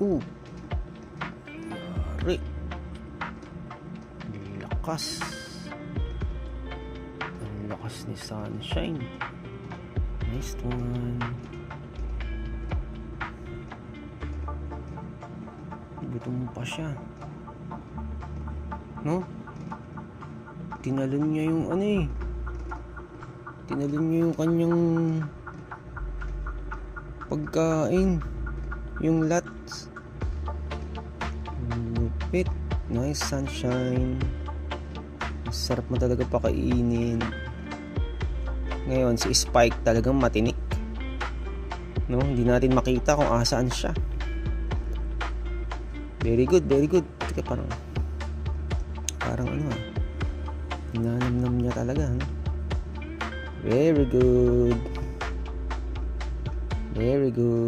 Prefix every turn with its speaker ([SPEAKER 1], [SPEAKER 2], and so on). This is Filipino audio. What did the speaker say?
[SPEAKER 1] Oh, yari. Lakas. Ang lakas ni Sunshine. Nice one. Gutom pa siya. No? Tinalon niya yung ano eh. Tinalon niya yung kanyang pagkain. Yung lats. Lupit. Nice, Sunshine. Sarap mo talaga pakainin. Ngayon si Spike talagang matinik. No, hindi natin makita kung asaan siya. Very good, very good. Teka, parang ano ah. Hinanamnam niya talaga, no? Very good. Very good.